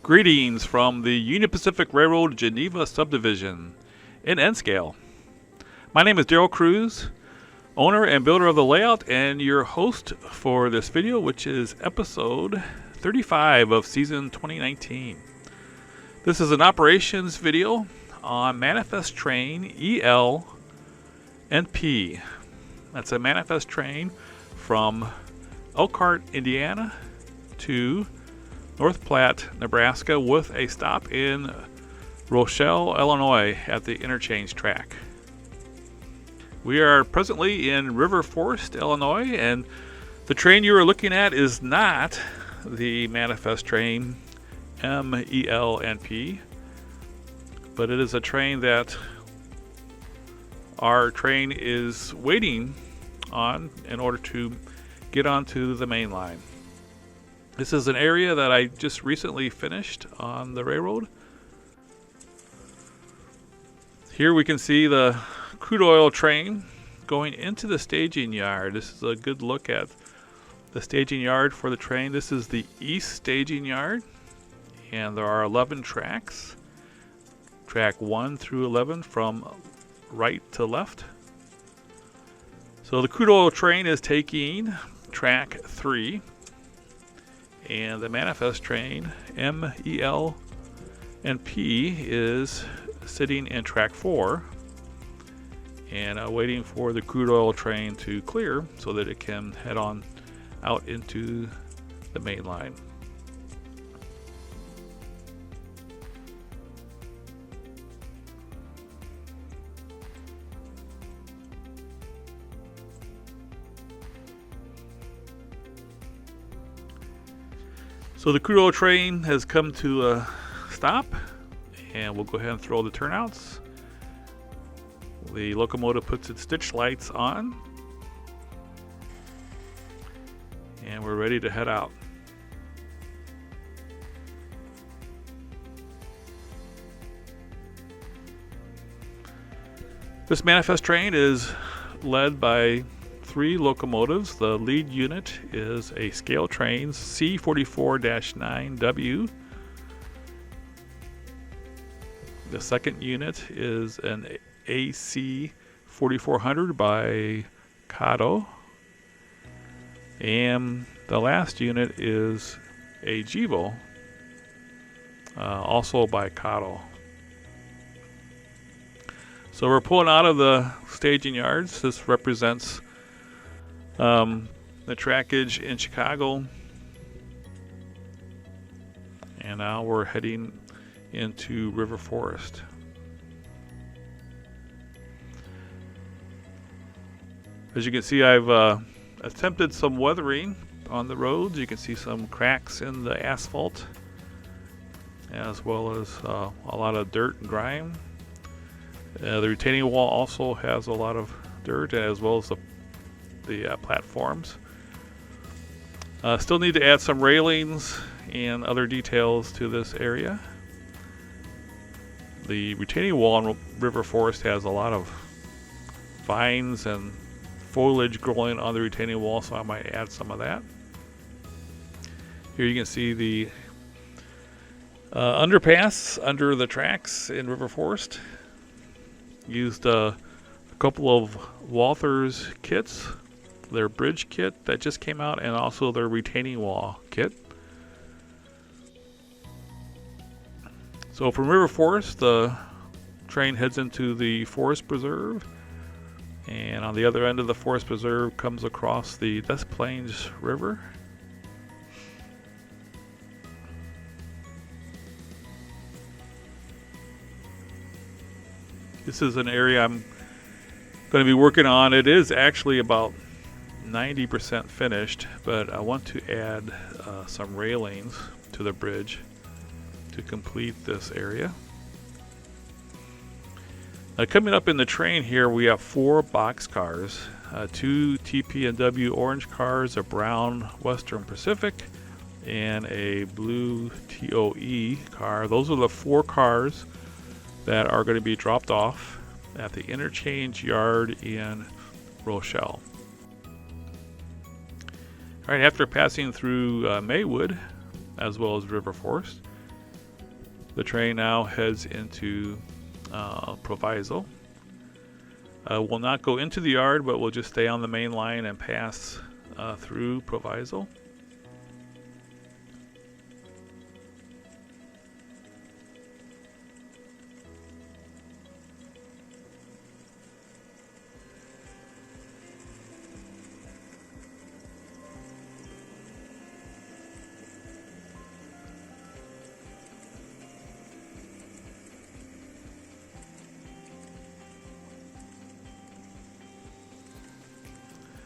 Greetings from the Union Pacific Railroad Geneva Subdivision in N-Scale. My name is Daryl Cruz, owner and builder of the layout, and your host for this video, which is episode 35 of season 2019. This is an operations video on manifest train EL and P. That's a manifest train from Elkhart, Indiana to North Platte, Nebraska, with a stop in Rochelle, Illinois at the interchange track. We are presently in River Forest, Illinois, and the train you are looking at is not the manifest train MELNP, but it is a train that our train is waiting on in order to get onto the main line. This is an area that I just recently finished on the railroad. Here we can see the crude oil train going into the staging yard. This is a good look at the staging yard for the train. This is the east staging yard, and there are 11 tracks. Track 1 through 11 from right to left. So the crude oil train is taking track 3. And the manifest train, MEL and P, is sitting in track 4 and waiting for the crude oil train to clear so that it can head on out into the main line. So the crude oil train has come to a stop, and we'll go ahead and throw the turnouts. The locomotive puts its ditch lights on, and we're ready to head out. This manifest train is led by 3 locomotives. The lead unit is a scale train C44-9W. The second unit is an AC 4400 by Cato. And the last unit is a Gevo, also by Cato. So we're pulling out of the staging yards. This represents the trackage in Chicago, and now we're heading into River Forest. As you can see, I've attempted some weathering on the roads. You can see some cracks in the asphalt, as well as a lot of dirt and grime. The retaining wall also has a lot of dirt, as well as the platforms. Still need to add some railings and other details to this area. The retaining wall in River Forest has a lot of vines and foliage growing on the retaining wall, so I might add some of that. Here you can see the underpass under the tracks in River Forest. Used a couple of Walther's kits, their bridge kit that just came out, and also their retaining wall kit. So from River Forest, the train heads into the Forest Preserve, and on the other end of the Forest Preserve comes across the Des Plaines River. This is an area I'm going to be working on. It is actually about 90% finished, but I want to add some railings to the bridge to complete this area. Coming up in the train here, we have 4 box cars, 2 TP&W orange cars, a brown Western Pacific, and a blue TOE car. Those are the 4 cars that are going to be dropped off at the interchange yard in Rochelle. All right, after passing through Maywood, as well as River Forest, The train now heads into Proviso. Will not go into the yard, but will just stay on the main line and pass through Proviso.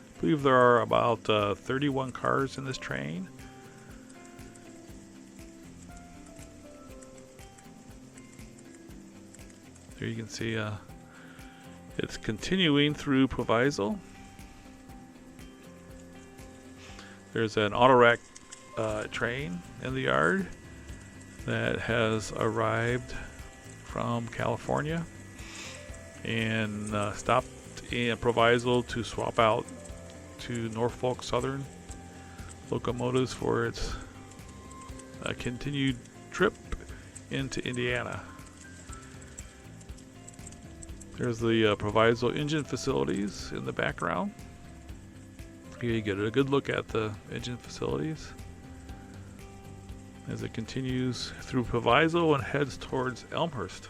I believe there are about 31 cars in this train. There you can see it's continuing through Proviso. There's an auto rack train in the yard that has arrived from California and stopped in Proviso to swap out to Norfolk Southern locomotives for its continued trip into Indiana. There's the Proviso engine facilities in the background. Here you get a good look at the engine facilities as it continues through Proviso and heads towards Elmhurst.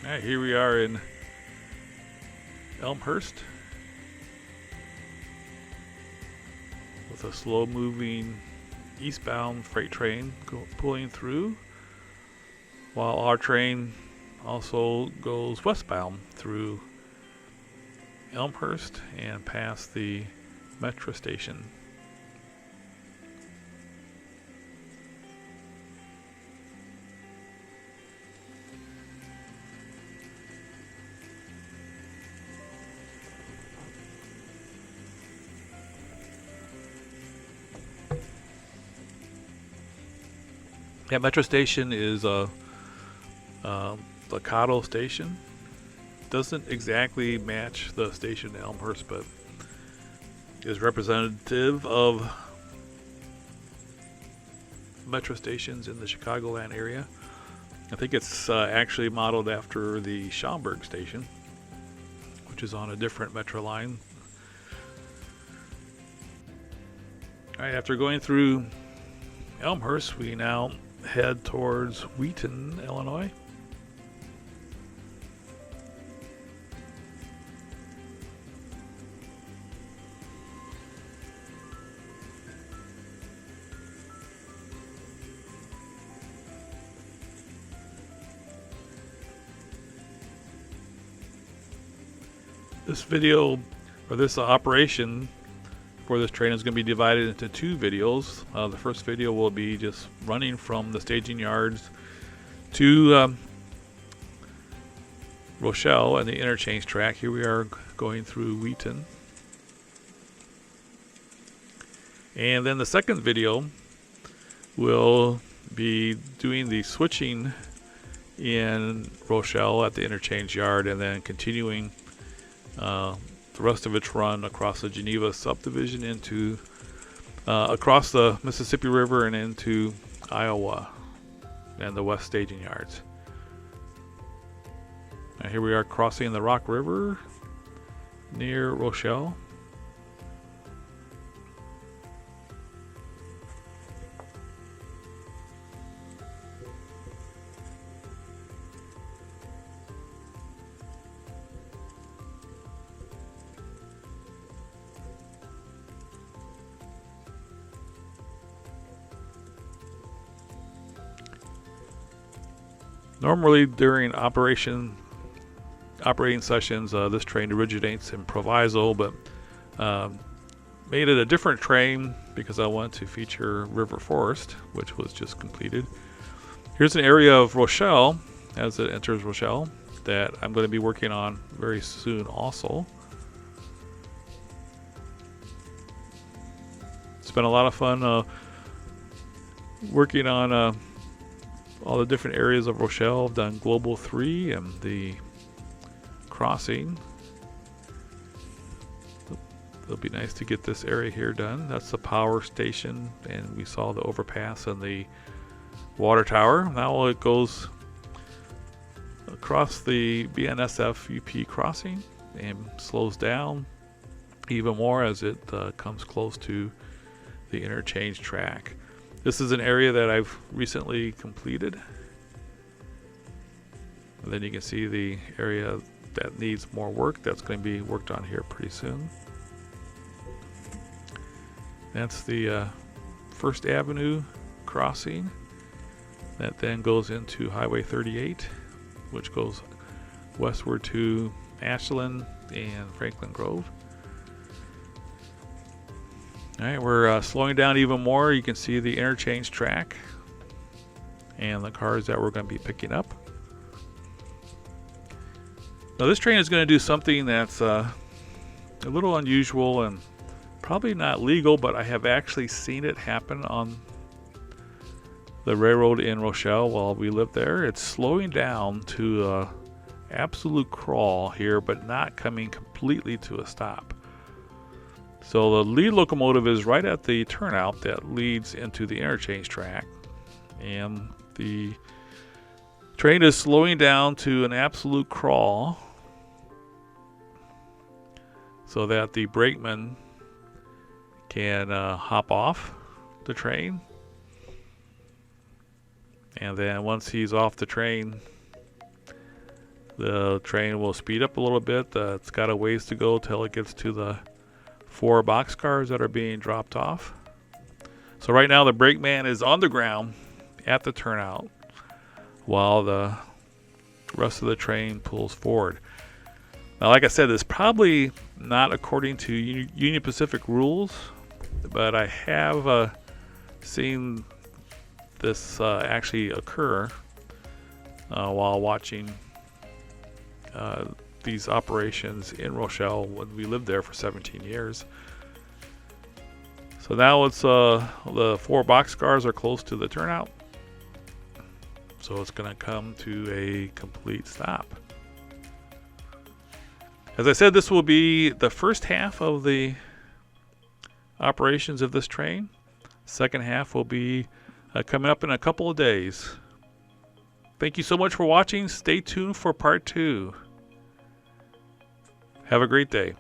Alright, here we are in Elmhurst with a slow-moving eastbound freight train pulling through, while our train also goes westbound through Elmhurst and past the metro station. That metro station is the Cottle station. Doesn't exactly match the station in Elmhurst, but is representative of metro stations in the Chicagoland area. I think it's actually modeled after the Schaumburg station, which is on a different metro line. All right, after going through Elmhurst, we now head towards Wheaton, Illinois. This video, or this operation for this train, is going to be divided into two videos. The first video will be just running from the staging yards to Rochelle and the interchange track. Here we are going through Wheaton. And then the second video will be doing the switching in Rochelle at the interchange yard and then continuing the rest of its run across the Geneva subdivision into across the Mississippi River and into Iowa and the west staging yards. Now here we are crossing the Rock River near Rochelle. Normally during operating sessions, this train originates in Proviso, but made it a different train because I wanted to feature River Forest, which was just completed. Here's an area of Rochelle as it enters Rochelle that I'm going to be working on very soon also. It's been a lot of fun working on all the different areas of Rochelle. I've done Global 3 and the crossing. It'll be nice to get this area here done. That's the power station, and we saw the overpass and the water tower. Now it goes across the BNSF UP crossing and slows down even more as it comes close to the interchange track. This is an area that I've recently completed. And then you can see the area that needs more work. That's going to be worked on here pretty soon. That's the First Avenue crossing that then goes into Highway 38, which goes westward to Ashland and Franklin Grove. All right, we're slowing down even more. You can see the interchange track and the cars that we're going to be picking up. Now this train is going to do something that's a little unusual and probably not legal, but I have actually seen it happen on the railroad in Rochelle while we lived there. It's slowing down to an absolute crawl here, but not coming completely to a stop. So the lead locomotive is right at the turnout that leads into the interchange track, and the train is slowing down to an absolute crawl so that the brakeman can hop off the train. And then once he's off the train will speed up a little bit. It's got a ways to go till it gets to the 4 boxcars that are being dropped off. So right now the brakeman is on the ground at the turnout while the rest of the train pulls forward. Now, like I said, it's probably not according to Union Pacific rules, but I have seen this actually occur while watching these operations in Rochelle when we lived there for 17 years. So now it's the 4 boxcars are close to the turnout, so it's going to come to a complete stop. As I said, this will be the first half of the operations of this train. Second half will be coming up in a couple of days. Thank you so much for watching. Stay tuned for part 2. Have a great day.